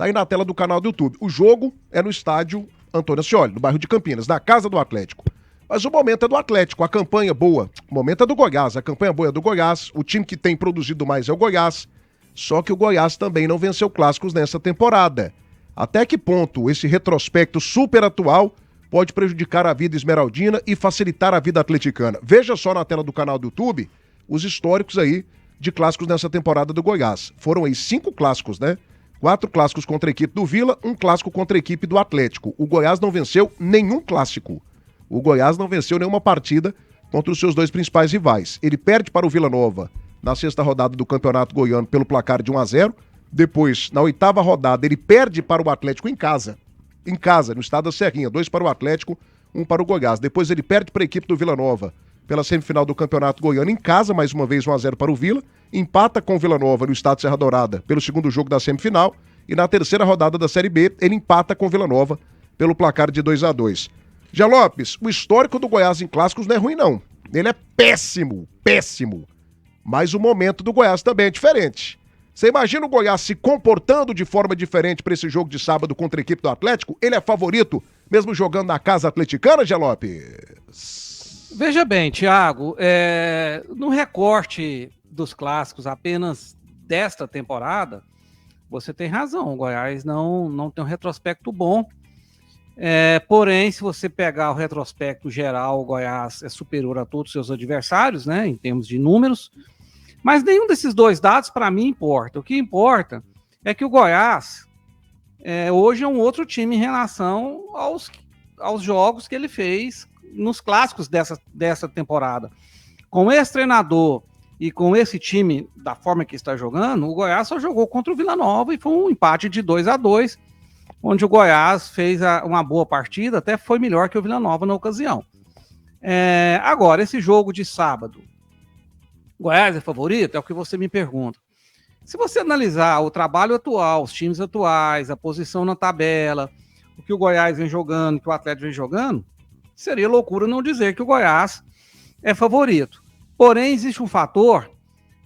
Tá aí na tela do canal do YouTube. O jogo é no estádio Antônio Ascioli, no bairro de Campinas, na casa do Atlético. Mas o momento é do Atlético, a campanha boa. O momento é do Goiás, a campanha boa é do Goiás. O time que tem produzido mais é o Goiás. Só que o Goiás também não venceu clássicos nessa temporada. Até que ponto esse retrospecto super atual pode prejudicar a vida esmeraldina e facilitar a vida atleticana? Veja só na tela do canal do YouTube os históricos aí de clássicos nessa temporada do Goiás. Foram aí 5 clássicos, né? 4 clássicos contra a equipe do Vila, 1 clássico contra a equipe do Atlético. O Goiás não venceu nenhum clássico. O Goiás não venceu nenhuma partida contra os seus 2 principais rivais. Ele perde para o Vila Nova na 6ª rodada do Campeonato Goiano pelo placar de 1-0. Depois, na 8ª rodada, ele perde para o Atlético em casa. Em casa, no estado da Serrinha. 2 para o Atlético, 1 para o Goiás. Depois ele perde para a equipe do Vila Nova pela semifinal do Campeonato Goiano em casa, mais uma vez 1-0 para o Vila. Empata com o Vila Nova no estado de Serra Dourada pelo segundo jogo da semifinal. E na 3ª rodada da Série B, ele empata com o Vila Nova pelo placar de 2-2. Gia Lopes, o histórico do Goiás em clássicos não é ruim, não. Ele é péssimo, péssimo. Mas o momento do Goiás também é diferente. Você imagina o Goiás se comportando de forma diferente para esse jogo de sábado contra a equipe do Atlético? Ele é favorito, mesmo jogando na casa atleticana, Gia Lopes? Veja bem, Thiago, no recorte dos clássicos apenas desta temporada, você tem razão, o Goiás não tem um retrospecto bom. Porém, se você pegar o retrospecto geral, o Goiás é superior a todos os seus adversários, né, em termos de números. Mas nenhum desses 2 dados, para mim, importa. O que importa é que o Goiás hoje é um outro time em relação aos jogos que ele fez nos clássicos dessa temporada. Com esse treinador e com esse time da forma que está jogando, o Goiás só jogou contra o Vila Nova e foi um empate de 2-2, onde o Goiás fez uma boa partida, até foi melhor que o Vila Nova na ocasião. Agora, esse jogo de sábado, Goiás é favorito? É o que você me pergunta. Se você analisar o trabalho atual, os times atuais, a posição na tabela, o que o Goiás vem jogando, o que o Atlético vem jogando, seria loucura não dizer que o Goiás é favorito. Porém, existe um fator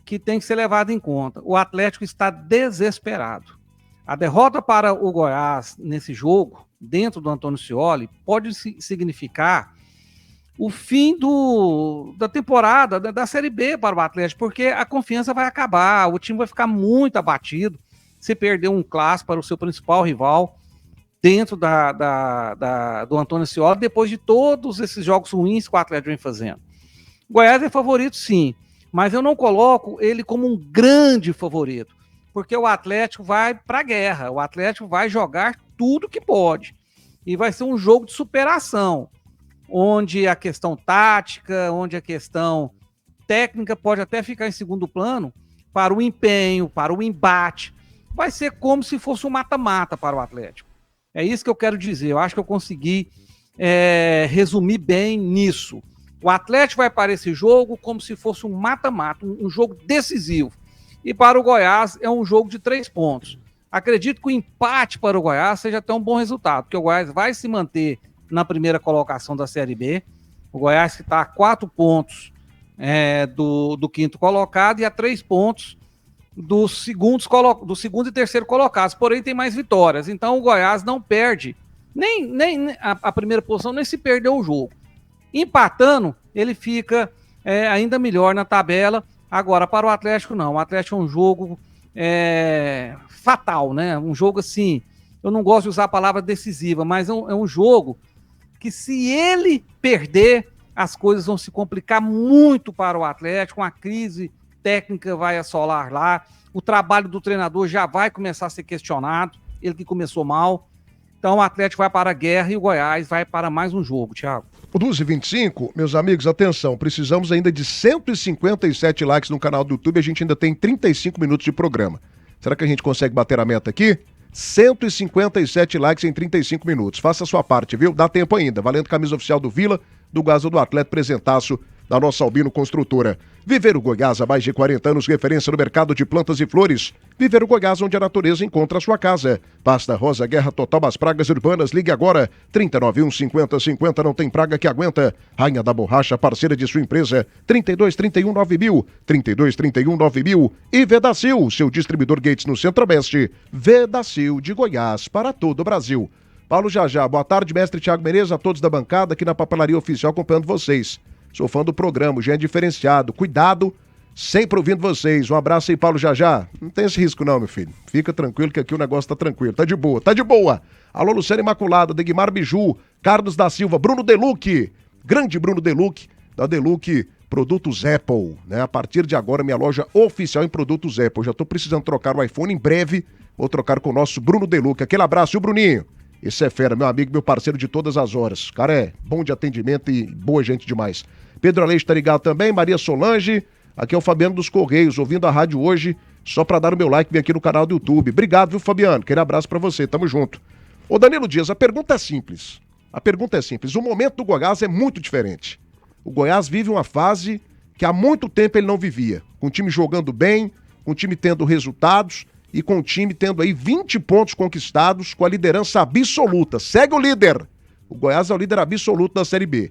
que tem que ser levado em conta. O Atlético está desesperado. A derrota para o Goiás nesse jogo, dentro do Antônio Ascioli, pode significar o fim da temporada, da Série B para o Atlético, porque a confiança vai acabar, o time vai ficar muito abatido se perder um clássico para o seu principal rival dentro do Antônio Ascioli, depois de todos esses jogos ruins que o Atlético vem fazendo. O Goiás é favorito, sim, mas eu não coloco ele como um grande favorito, porque o Atlético vai para a guerra, o Atlético vai jogar tudo que pode, e vai ser um jogo de superação, onde a questão tática, onde a questão técnica pode até ficar em segundo plano para o empenho, para o embate. Vai ser como se fosse um mata-mata para o Atlético. É isso que eu quero dizer. Eu acho que eu consegui resumir bem nisso. O Atlético vai para esse jogo como se fosse um mata-mata, um jogo decisivo. E para o Goiás é um jogo de 3 pontos. Acredito que o empate para o Goiás seja até um bom resultado, porque o Goiás vai se manter na primeira colocação da Série B. O Goiás que está a 4 pontos do 5º colocado e a 3 pontos do segundo e terceiro colocados, porém tem mais vitórias. Então o Goiás não perde nem a primeira posição, nem se perdeu o jogo. Empatando, ele fica ainda melhor na tabela. Agora, para o Atlético, não. O Atlético é um jogo fatal, né? Um jogo assim, eu não gosto de usar a palavra decisiva, mas é um jogo que, se ele perder, as coisas vão se complicar muito para o Atlético, uma crise técnica vai assolar lá, o trabalho do treinador já vai começar a ser questionado, ele que começou mal. Então o Atlético vai para a guerra e o Goiás vai para mais um jogo, Thiago. 12h25, meus amigos, atenção, precisamos ainda de 157 likes no canal do YouTube, a gente ainda tem 35 minutos de programa. Será que a gente consegue bater a meta aqui? 157 likes em 35 minutos. Faça a sua parte, viu? Dá tempo ainda. Valendo camisa oficial do Vila, do Gás ou do Atlético, presentaço da nossa Albino Construtora. Vivero Goiás, há mais de 40 anos, referência no mercado de plantas e flores. Vivero Goiás, onde a natureza encontra a sua casa. Pasta Rosa, guerra total às pragas urbanas. Ligue agora, 391 50 50, não tem praga que aguenta. Rainha da Borracha, parceira de sua empresa, 32 31 9000, 32 31 9000. E Vedacil, seu distribuidor Gates no Centro-Oeste. Vedacil de Goiás para todo o Brasil. Paulo Jajá, boa tarde, mestre Thiago Menezes, a todos da bancada aqui na Papelaria Oficial acompanhando vocês. Sou fã do programa, já é diferenciado. Cuidado, sempre ouvindo vocês. Um abraço aí, Paulo Jajá. Não tem esse risco não, meu filho. Fica tranquilo que aqui o negócio tá tranquilo. Tá de boa, tá de boa. Alô, Luciana Imaculada, Degmar Biju, Carlos da Silva, Bruno Deluque. Grande Bruno Deluque, da Deluque Produtos Apple, né? A partir de agora, minha loja oficial em produtos Apple. Já tô precisando trocar o iPhone em breve. Vou trocar com o nosso Bruno Deluque. Aquele abraço, viu, Bruninho? Esse é fera, meu amigo, meu parceiro de todas as horas. O cara é bom de atendimento e boa gente demais. Pedro Aleixo tá ligado também, Maria Solange, aqui é o Fabiano dos Correios, ouvindo a rádio hoje, só pra dar o meu like, vem aqui no canal do YouTube. Obrigado, viu, Fabiano? Aquele abraço pra você, tamo junto. Ô, Danilo Dias, a pergunta é simples. O momento do Goiás é muito diferente. O Goiás vive uma fase que há muito tempo ele não vivia. Com o time jogando bem, com o time tendo resultados e com o time tendo aí 20 pontos conquistados, com a liderança absoluta. Segue o líder. O Goiás é o líder absoluto da Série B.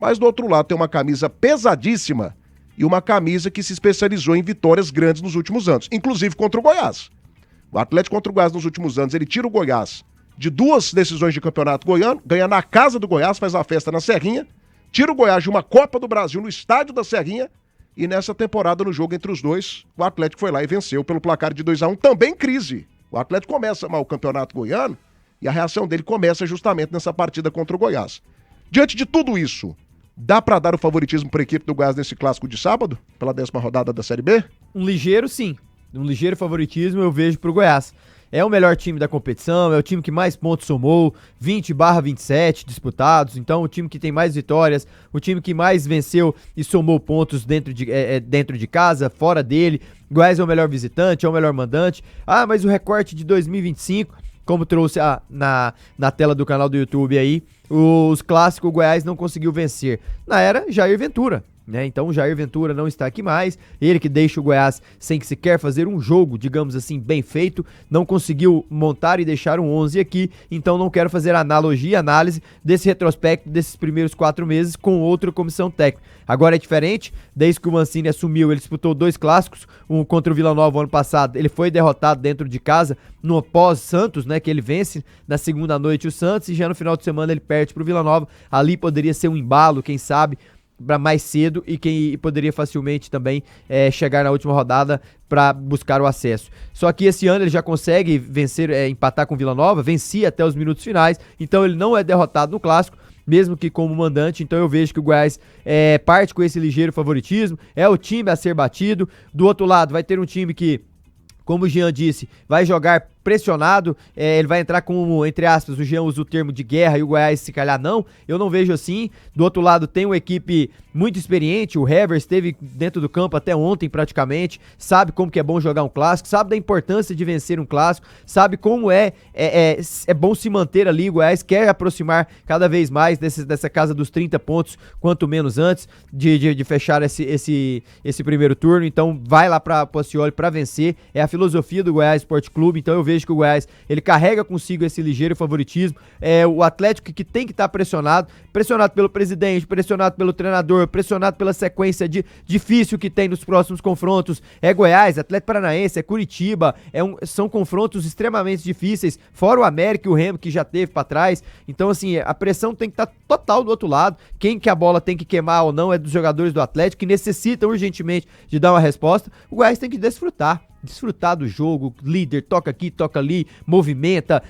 Mas do outro lado tem uma camisa pesadíssima e uma camisa que se especializou em vitórias grandes nos últimos anos, inclusive contra o Goiás. O Atlético contra o Goiás nos últimos anos, ele tira o Goiás de 2 decisões de campeonato goiano, ganha na casa do Goiás, faz a festa na Serrinha, tira o Goiás de uma Copa do Brasil no estádio da Serrinha e nessa temporada, no jogo entre os dois, o Atlético foi lá e venceu pelo placar de 2-1, também crise. O Atlético começa mal o campeonato goiano e a reação dele começa justamente nessa partida contra o Goiás. Diante de tudo isso, dá pra dar o favoritismo para a equipe do Goiás nesse clássico de sábado, pela 10ª rodada da Série B? Um ligeiro, sim. Um ligeiro favoritismo eu vejo pro Goiás. É o melhor time da competição, é o time que mais pontos somou, 20/27 disputados, então o time que tem mais vitórias, o time que mais venceu e somou pontos dentro de casa, fora dele. Goiás é o melhor visitante, é o melhor mandante. Ah, mas o recorte de 2025, como trouxe na tela do canal do YouTube aí, os clássicos o Goiás não conseguiu vencer. Na era Jair Ventura, né? Então o Jair Ventura não está aqui mais, ele que deixa o Goiás sem que sequer fazer um jogo, digamos assim, bem feito, não conseguiu montar e deixar um 11 aqui, então não quero fazer análise desse retrospecto desses primeiros 4 meses com outra comissão técnica. Agora é diferente, desde que o Mancini assumiu, ele disputou 2 clássicos, um contra o Vila Nova ano passado, ele foi derrotado dentro de casa, no pós-Santos, né, que ele vence na segunda noite o Santos, e já no final de semana ele perde pro Vila Nova, ali poderia ser um embalo, quem sabe, para mais cedo e quem poderia facilmente também chegar na última rodada para buscar o acesso. Só que esse ano ele já consegue vencer, empatar com o Vila Nova, vencia até os minutos finais, então ele não é derrotado no clássico, mesmo que como mandante, então eu vejo que o Goiás parte com esse ligeiro favoritismo, é o time a ser batido. Do outro lado vai ter um time que, como o Jean disse, vai jogar pressionado, ele vai entrar com, entre aspas, o Jean usa o termo de guerra e o Goiás se calhar não, eu não vejo assim. Do outro lado tem uma equipe muito experiente, o Hever esteve dentro do campo até ontem praticamente, sabe como que é bom jogar um clássico, sabe da importância de vencer um clássico, sabe como é bom se manter ali. O Goiás quer aproximar cada vez mais dessa casa dos 30 pontos, quanto menos antes de fechar esse primeiro turno, então vai lá para Postioli para vencer, é a filosofia do Goiás Esporte Clube, então eu vejo que o Goiás, ele carrega consigo esse ligeiro favoritismo, o Atlético que tem que estar pressionado pelo presidente, pressionado pelo treinador, pressionado pela sequência difícil que tem nos próximos confrontos, Goiás, Atlético Paranaense, Curitiba, são confrontos extremamente difíceis, fora o América e o Remo que já teve pra trás, então assim, a pressão tem que estar total do outro lado, quem que a bola tem que queimar ou não é dos jogadores do Atlético, que necessitam urgentemente de dar uma resposta, o Goiás tem que desfrutar do jogo, líder, toca aqui, toca ali, movimenta,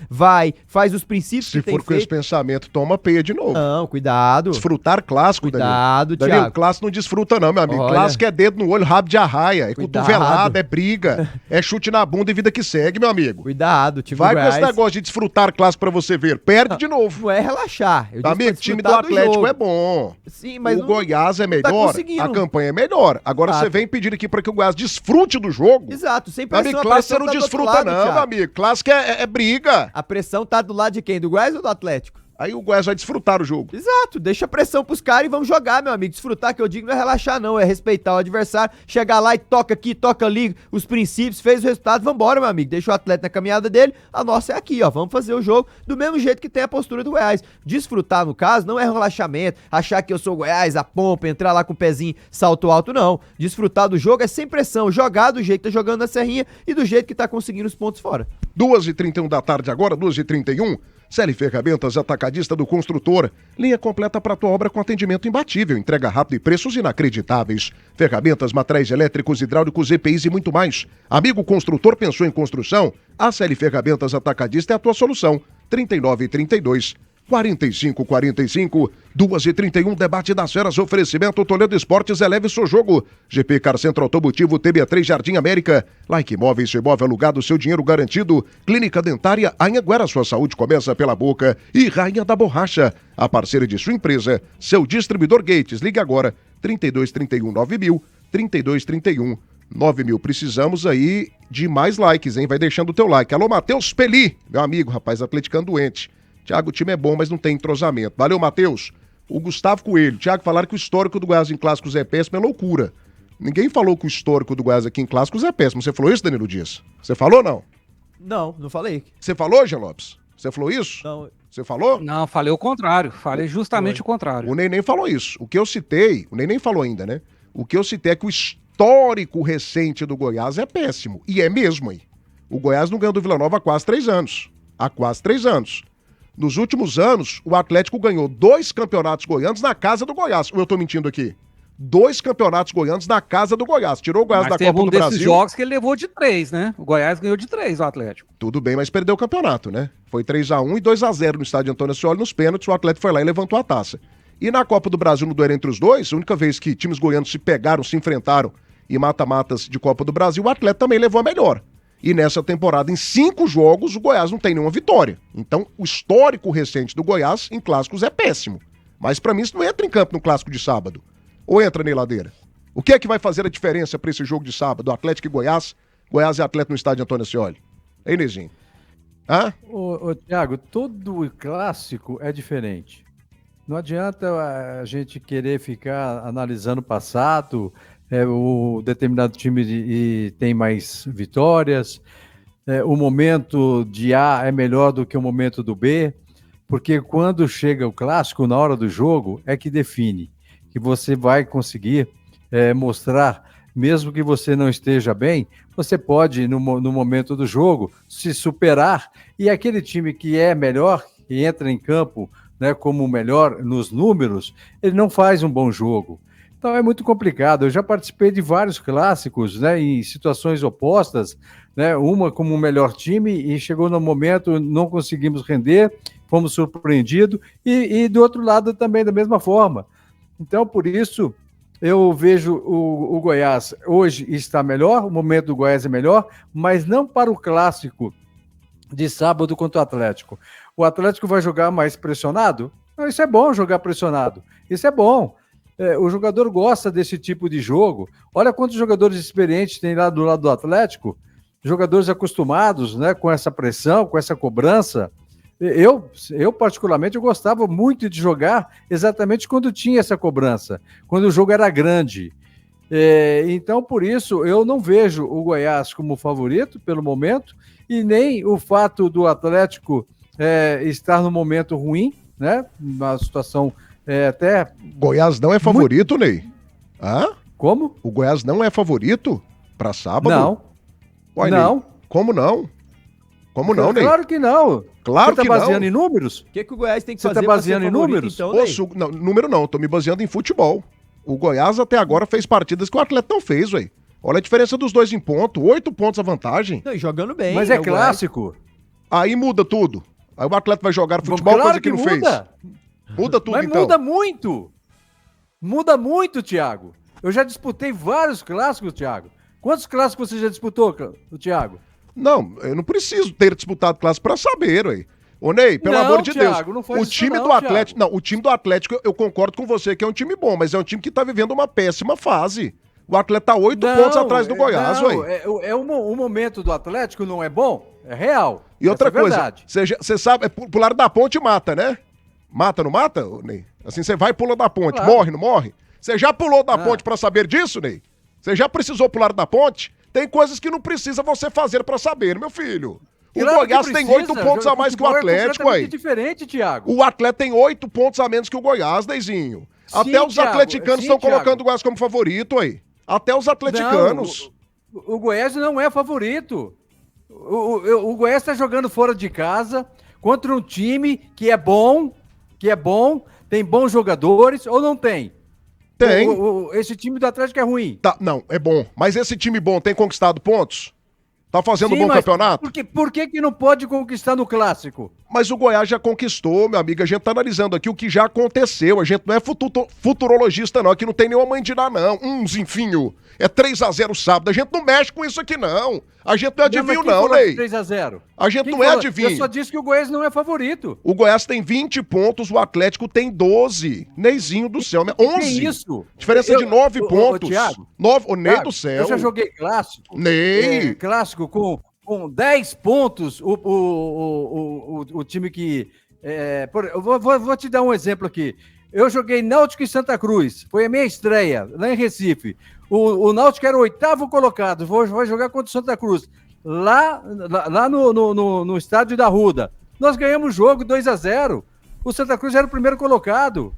faz os princípios que tem feito. Se for com esse pensamento, toma peia de novo. Não, cuidado. Desfrutar clássico, cuidado, Danilo. Danilo, clássico não desfruta não, meu amigo. Olha. Clássico é dedo no olho, rabo de arraia, cotovelada, é briga, é chute na bunda e vida que segue, meu amigo. Cuidado, time Vai do com Goiás. esse negócio de desfrutar clássico pra você ver, perde de novo. Não é relaxar. Amigo, o time do Atlético é bom. Sim, mas o Goiás é melhor, tá a campanha é melhor. Agora você vem pedir aqui pra que o Goiás desfrute do jogo. Exato, sem pressão. Amigo, clássico você não desfruta não, meu amigo. Clássico é briga. A pressão tá do lado de quem? Do Goiás ou do Atlético? Aí o Goiás vai desfrutar o jogo. Exato, deixa a pressão pros caras e vamos jogar, meu amigo. Desfrutar, que eu digo, não é relaxar, não. É respeitar o adversário, chegar lá e toca aqui, toca ali, os princípios, fez o resultado, vambora, meu amigo. Deixa o atleta na caminhada dele, a nossa é aqui, ó. Vamos fazer o jogo do mesmo jeito que tem a postura do Goiás. Desfrutar, no caso, não é relaxamento, achar que eu sou o Goiás, a pompa, entrar lá com o pezinho salto alto, não. Desfrutar do jogo é sem pressão, jogar do jeito que tá jogando na Serrinha e do jeito que tá conseguindo os pontos fora. 2h31 da tarde agora, 2h31. Celi Ferramentas, atacadista do construtor. Linha completa para tua obra com atendimento imbatível, entrega rápido e preços inacreditáveis. Ferramentas, materiais elétricos, hidráulicos, EPIs e muito mais. Amigo construtor, pensou em construção? A Celi Ferramentas Atacadista é a tua solução. 3932 4545, 2h31, debate das feras, oferecimento Toledo Esportes, eleve seu jogo. GP Car Centro Automotivo, TB3 Jardim América, Like Imóveis, seu imóvel alugado, seu dinheiro garantido. Clínica Dentária Anhanguera, sua saúde começa pela boca. E Rainha da Borracha, a parceira de sua empresa, seu distribuidor Gates. Ligue agora, 3231 9000, 3231 9000. Precisamos aí de mais likes, hein? Vai deixando o teu like. Alô, Matheus Peli, meu amigo, rapaz, atleticano doente. Thiago, o time é bom, mas não tem entrosamento. Valeu, Matheus. O Gustavo Coelho. Thiago, falaram que o histórico do Goiás em clássicos é péssimo, é loucura. Ninguém falou que o histórico do Goiás aqui em clássicos é péssimo. Você falou isso, Danilo Dias? Você falou ou não? Não falei. Você falou, Jean Lopes? Você falou isso? Não. Você falou? Não, falei o contrário. Falei justamente o contrário. O Neném falou isso. O que eu citei, o Neném falou ainda, né? O que eu citei é que o histórico recente do Goiás é péssimo. E é mesmo aí. O Goiás não ganhou do Vila Nova há quase 3 anos. Há quase 3 anos. Nos últimos anos, o Atlético ganhou 2 campeonatos goianos na casa do Goiás. Ou eu tô mentindo aqui? 2 campeonatos goianos na casa do Goiás. Tirou o Goiás mas da teve Copa do desses Brasil. Jogos que ele levou de 3, né? O Goiás ganhou de 3, o Atlético. Tudo bem, mas perdeu o campeonato, né? Foi 3-1 e 2-0 no estádio Antônio Ascioli nos pênaltis. O Atlético foi lá e levantou a taça. E na Copa do Brasil, no duelo entre os dois, a única vez que times goianos se pegaram, se enfrentaram em mata-matas de Copa do Brasil, o Atlético também levou a melhor. E nessa temporada, em 5 jogos, o Goiás não tem nenhuma vitória. Então, o histórico recente do Goiás em clássicos é péssimo. Mas pra mim isso não entra em campo no clássico de sábado. Ou entra, Ney Ladeira? O que é que vai fazer a diferença pra esse jogo de sábado? Atlético e Goiás? Goiás e Atlético no estádio Antônio Ascioli. Ei, Nezinho? Hã? Ô, Thiago, todo clássico é diferente. Não adianta a gente querer ficar analisando o passado, o determinado time tem mais vitórias, o momento de A é melhor do que o momento do B, porque quando chega o clássico, na hora do jogo, é que define, que você vai conseguir mostrar, mesmo que você não esteja bem, você pode, no momento do jogo, se superar, e aquele time que é melhor, que entra em campo, né, como o melhor nos números, ele não faz um bom jogo. Então é muito complicado. Eu já participei de vários clássicos, né, em situações opostas, né, uma como o melhor time e chegou no momento, não conseguimos render, fomos surpreendidos e do outro lado também da mesma forma. Então por isso eu vejo o Goiás hoje está melhor, o momento do Goiás é melhor, mas não para o clássico de sábado contra o Atlético. O Atlético vai jogar mais pressionado? Não, isso é bom jogar pressionado, isso é bom. O jogador gosta desse tipo de jogo. Olha quantos jogadores experientes tem lá do lado do Atlético, jogadores acostumados, né, com essa pressão, com essa cobrança. Eu particularmente, eu gostava muito de jogar exatamente quando tinha essa cobrança, quando o jogo era grande. Então, por isso, eu não vejo o Goiás como favorito pelo momento e nem o fato do Atlético estar no momento ruim, né, uma situação até... Goiás não é favorito, Ney? Hã? Como? O Goiás não é favorito pra sábado? Não. Ué, não. Ney, como não? Como não, Ney? Claro que não. Claro Você que tá baseando não. em números? O que o Goiás tem que Você fazer tá baseando em números? então, Ô, Ney? não, número não, tô me baseando em futebol. O Goiás até agora fez partidas que o Atlético não fez, velho. Olha a diferença dos dois em ponto, 8 pontos a vantagem. Não, e jogando bem. Mas né, é o Goiás. clássico. Aí muda tudo. Aí o Atlético vai jogar futebol, Claro coisa que não fez. muda. Muda tudo, Mas então. muda muito. Muda muito, Thiago. Eu já disputei vários clássicos, Thiago. Quantos clássicos você já disputou, Thiago? Não, eu não preciso ter disputado clássico pra saber, ué. Ô, Ney, pelo Não, amor de Thiago, não Deus. faz O isso time não, do Atlético. Thiago. Não, o time do Atlético, eu concordo com você que é um time bom, mas é um time que tá vivendo uma péssima fase. O Atlético tá 8 pontos atrás do Goiás, ué. O momento do Atlético não é bom? É real. E outra Essa é coisa, verdade. você sabe, pular da ponte mata, né? Mata, não mata, ô, Ney? Assim, você vai e pula da ponte. Claro. Morre, não morre? Você já pulou da ponte pra saber disso, Ney? Você já precisou pular da ponte? Tem coisas que não precisa você fazer pra saber, meu filho. O Claro que Goiás tem precisa, 8 pontos a mais que o futebol é Atlético, completamente aí. diferente, Thiago. O Atlético tem 8 pontos a menos que o Goiás, Neizinho. Sim, Até os Thiago, atleticanos sim, estão Thiago. colocando o Goiás como favorito, aí. Até os atleticanos. Não, o Goiás não é favorito. O Goiás está jogando fora de casa contra um time que é bom, tem bons jogadores ou não tem? Tem. Esse time do Atlético é ruim. Tá, não, é bom. Mas esse time bom tem conquistado pontos? Tá fazendo Sim, um bom mas campeonato? Por que não pode conquistar no Clássico? Mas o Goiás já conquistou, meu amigo. A gente tá analisando aqui o que já aconteceu. A gente não é futurologista, não. Aqui não tem nenhuma mãe de dar, não. Zinfinho. É 3-0 sábado. A gente não mexe com isso aqui, não. A gente não é adivinho, não, Ney. 3-0. A gente Quem não é falou? adivinho. Eu só disse que o Goiás não é favorito. O Goiás tem 20 pontos, o Atlético tem 12. Neizinho do céu. 11. Que isso? Diferença de 9 pontos. Thiago, 9, ô, Ney Thiago, do céu. eu já joguei clássico. Ney. Clássico com 10 pontos, o time que... eu vou te dar um exemplo aqui. Eu joguei Náutico e Santa Cruz. Foi a minha estreia, lá em Recife. O Náutico era o 8º colocado. Vou jogar contra o Santa Cruz. Lá no estádio da Ruda. Nós ganhamos o jogo 2-0. O Santa Cruz era o primeiro colocado.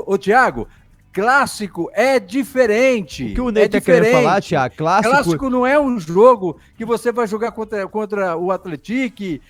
Ô, Thiago, clássico é diferente. O que o Ney tá querendo falar, Thiago? Clássico não é um jogo que você vai jogar contra o Atlético,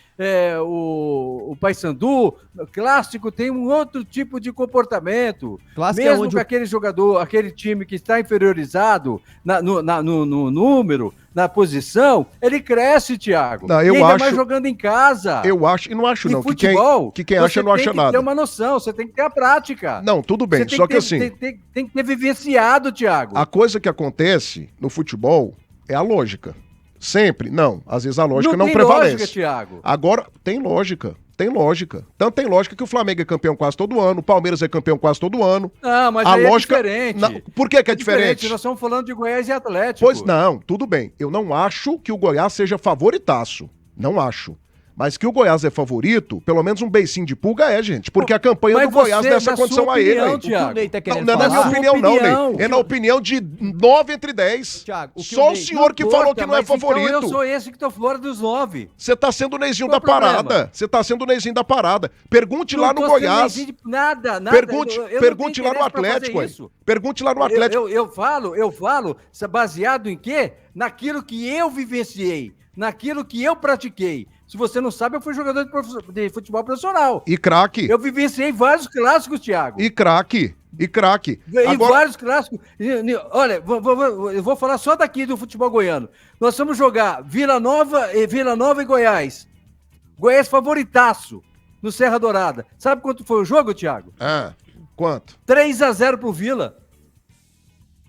o Paysandu. Clássico tem um outro tipo de comportamento. Clássico Mesmo é onde que aquele jogador, aquele time que está inferiorizado no número, na posição, ele cresce, Thiago. Não, eu e ainda acho- mais jogando em casa. Eu acho, e não acho, Em não. futebol, Que quem acha não acha Você tem que nada. ter uma noção, você tem que ter a prática. Não, tudo bem. Você tem Só que ter- assim, tem que ter vivenciado, Thiago. a coisa que acontece no futebol é a lógica. Sempre? Não. Às vezes a lógica não tem prevalece. lógica, Thiago. Agora, tem lógica. Tem lógica. Tanto tem lógica que o Flamengo é campeão quase todo ano, o Palmeiras é campeão quase todo ano. Não, mas A aí lógica. é diferente. Não, por que é diferente? Nós estamos falando de Goiás e Atlético. Pois não, tudo bem. Eu não acho que o Goiás seja favoritaço. Não acho. Mas que o Goiás é favorito, pelo menos um beicinho de pulga é, gente. Porque a campanha Mas do Goiás você, dessa na condição sua a ele. opinião, Aí. O que o Ney tá Não, querendo não é na falar? minha Sua opinião, não, opinião. Ney. É na opinião de 9 entre 10. Thiago, o que Só o o Ney- senhor que falou que não é favorito. Então eu sou esse que tô fora dos 9. Você tá sendo o Neizinho Qual da o problema? parada. Você tá sendo o Neizinho da parada. Pergunte lá no Não tô Goiás. sendo Nada. Pergunte, eu não pergunte tenho lá no interesse pra fazer Atlético. Aí. isso. Pergunte lá no Atlético. Eu falo, baseado em quê? Naquilo que eu vivenciei, naquilo que eu pratiquei. Se você não sabe, eu fui jogador de futebol profissional. E craque. Eu vivenciei vários clássicos, Thiago. E craque. E craque. Ganhei Agora, vários clássicos. Olha, eu vou falar só daqui do futebol goiano. Nós vamos jogar Vila Nova e Goiás. Goiás favoritaço no Serra Dourada. Sabe quanto foi o jogo, Thiago? quanto? 3-0 pro Vila.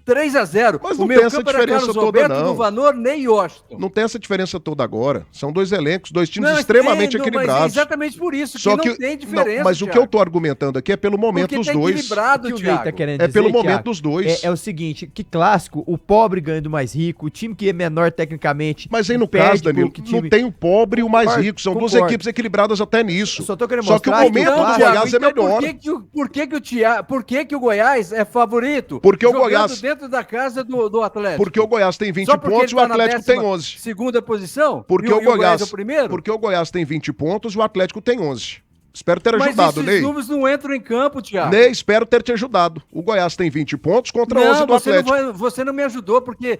3-0. Mas não O tem meu essa campo era diferença Carlos toda, Roberto, não. Duvanor, Ney e Washington. Não tem essa diferença toda agora. São dois elencos, dois times Não, extremamente entendo, mas é equilibrados. exatamente por isso Só que que não tem diferença, não, mas o que Thiago. eu tô argumentando aqui é pelo momento Porque dos tá dois. O equilibrado, que o Ney Thiago. tá querendo É dizer, pelo momento Thiago, dos dois. É o seguinte, que clássico, o pobre ganha do mais rico, o time que é menor tecnicamente... Mas aí no perde caso, Danilo, pro não tem o pobre e o mais Concordo, rico. São duas concordo. equipes equilibradas até nisso. Eu só tô querendo Só que o mostrar momento que o do clássico- Goiás é melhor. Por que o Goiás é favorito? Porque o Jogando Goiás- dentro da casa do Atlético. Porque o Goiás tem 20 Só porque pontos e ele o tá na Atlético tem 11. segunda posição? Porque e o Goiás é o primeiro? Porque o Goiás tem 20 pontos e o Atlético tem 11. Espero ter Mas ajudado, esses Ney. números não entram em campo, Thiago. Ney, espero ter te ajudado. O Goiás tem 20 pontos contra 11 do Atlético. Você não me ajudou, porque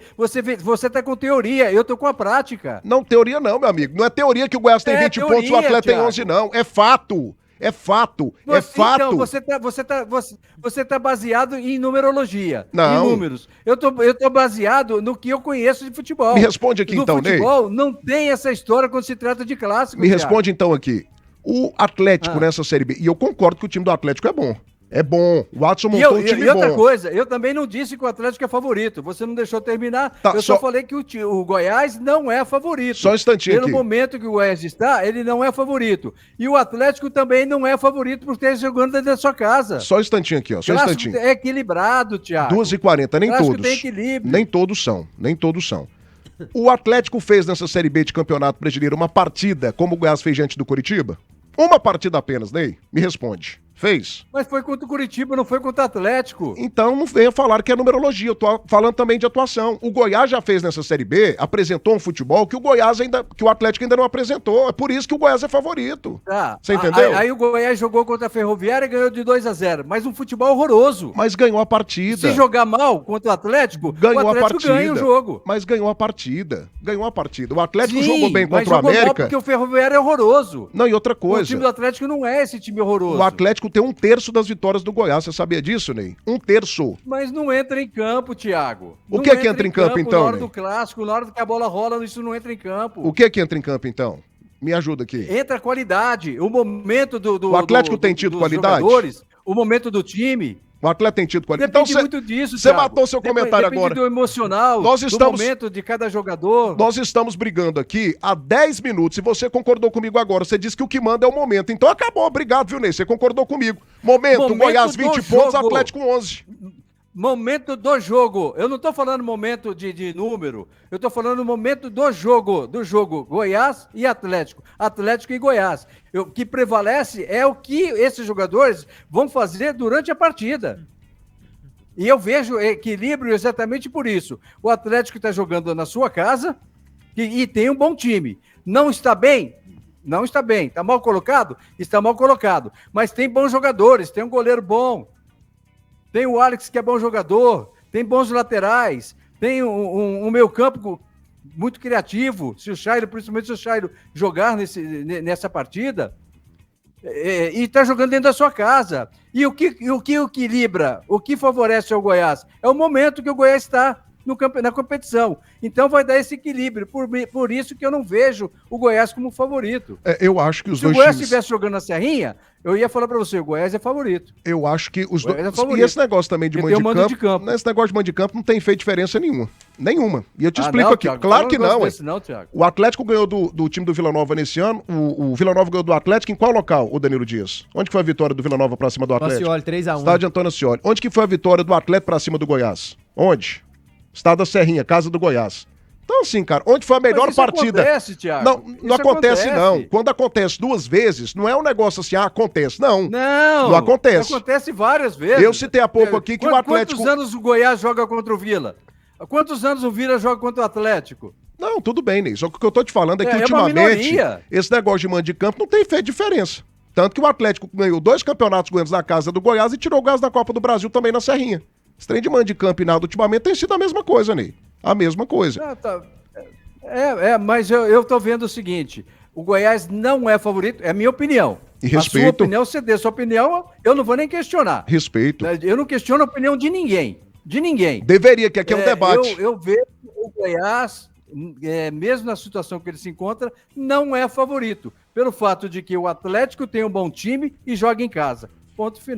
você tá com teoria, eu tô com a prática. Não, teoria não, meu amigo. Não é teoria que o Goiás tem 20 teoria, pontos e o Atlético tem Thiago. 11, não. É fato. É fato. É fato. Então, você tá baseado em numerologia, Não. em números. Eu tô baseado no que eu conheço de futebol. Me responde aqui no então, Ney. futebol não tem essa história quando se trata de clássico, Me Thiago. responde então aqui. O Atlético nessa Série B, e eu concordo que o time do Atlético é bom. É bom. O Watson montou um time E outra bom. coisa, eu também não disse que o Atlético é favorito. Você não deixou terminar. Tá, eu só falei que o Goiás não é favorito. Só um instantinho Pelo aqui. momento que o Goiás está, ele não é favorito. E o Atlético também não é favorito por ter jogando dentro da sua casa. Só um instantinho aqui, ó. Só um Clássico instantinho. é equilibrado, Thiago. 2h40, nem Clássico todos. tem equilíbrio. Nem todos são. Nem todos são. O Atlético fez nessa Série B de Campeonato Brasileiro uma partida como o Goiás fez diante do Coritiba? Uma partida apenas, Ney. Me responde. Fez? Mas foi contra o Curitiba, não foi contra o Atlético. Então não venha falar que é numerologia, eu tô falando também de atuação. O Goiás já fez nessa Série B, apresentou um futebol que o Atlético ainda não apresentou. É por isso que o Goiás é favorito. Tá. Você entendeu? Aí o Goiás jogou contra a Ferroviária e ganhou de 2-0, mas um futebol horroroso. Mas ganhou a partida. Se jogar mal contra o Atlético Ganhou o a Atlético partida. ganha o jogo. Mas ganhou a partida. Ganhou a partida. O Atlético Sim, jogou bem mas contra o jogou mal América. porque o Ferroviária é horroroso. Não, e outra O coisa. time do Atlético não é esse time horroroso. O Atlético tem 1/3 das vitórias do Goiás. Você sabia disso, Ney? 1/3. Mas não entra em campo, Thiago. O Não que é que entra em campo, então, Na hora Ney? do clássico, na hora que a bola rola, isso não entra em campo. O que é que entra em campo, então? Me ajuda aqui. Entra a qualidade, o momento do O Atlético tem tido dos qualidade? jogadores, o momento do time. O Atlético tem tido qualidade. Depende Então, muito disso, você Thiago. matou seu comentário Depende agora. do emocional, Nós estamos- do momento de cada jogador. Nós estamos brigando aqui há 10 minutos e você concordou comigo agora. Você disse que o que manda é o momento. Então acabou. Obrigado, viu, Ney? Você concordou comigo. Momento Goiás do 20 pontos, jogo. Atlético 11. Momento do jogo. Eu não tô falando momento de número. Eu tô falando momento do jogo Goiás e Atlético. Atlético e Goiás. O que prevalece é o que esses jogadores vão fazer durante a partida. E eu vejo equilíbrio exatamente por isso. O Atlético está jogando na sua casa e tem um bom time. Não está bem? Não está bem. Está mal colocado? Está mal colocado. Mas tem bons jogadores, tem um goleiro bom. Tem o Alex, que é bom jogador, tem bons laterais, tem um meio-campo muito criativo. Se o Chairo, principalmente se o Chairo, jogar nessa partida, e está jogando dentro da sua casa. E o que equilibra, o que favorece ao Goiás? É o momento que o Goiás está na competição. Então vai dar esse equilíbrio. Por isso que eu não vejo o Goiás como favorito. Eu acho que os Se o dois Goiás times... estivesse jogando na Serrinha, eu ia falar para você, o Goiás é favorito. Eu acho que os dois... Goiás é E favorito. esse negócio também de Porque mando tem o de mando campo... de campo. Esse negócio de mando de campo não tem feito diferença nenhuma. Nenhuma. E eu te explico não, aqui. Thiago, Claro que não, desse, não, Thiago. O Atlético ganhou do time do Vila Nova nesse ano. O Vila Nova ganhou do Atlético em qual local, o Danilo Dias? Onde que foi a vitória do Vila Nova pra cima do Atlético? Ascioli, 3-1. Estádio Antônio Ascioli. Onde que foi a vitória do Atlético pra cima do Goiás? Onde? Estado da Serrinha, casa do Goiás. Então, assim, cara, onde foi a melhor Mas isso partida? acontece, Thiago. Não Isso acontece, não. Quando acontece duas vezes, não é um negócio assim, acontece. Não. Não acontece. Acontece várias vezes. Eu citei há pouco aqui que o Atlético... Quantos anos o Goiás joga contra o Vila? Há quantos anos o Vila joga contra o Atlético? Não, tudo bem, Ney. Só que o que eu tô te falando é que É uma ultimamente minoria. esse negócio de mando de campo não tem feito diferença. Tanto que o Atlético ganhou 2 campeonatos goianos na casa do Goiás e tirou o Goiás da Copa do Brasil também na Serrinha. Esse trem de mando de campo e nada ultimamente tem sido a mesma coisa, Ney. A mesma coisa. Ah, tá. Mas eu tô vendo o seguinte, o Goiás não é favorito, é a minha opinião. E A sua respeito. opinião, você dê sua opinião, eu não vou nem questionar. Respeito. Eu não questiono a opinião de ninguém. De ninguém. Deveria, que aqui é um debate. Eu vejo o Goiás, mesmo na situação que ele se encontra, não é favorito. Pelo fato de que o Atlético tem um bom time e joga em casa. Ponto final.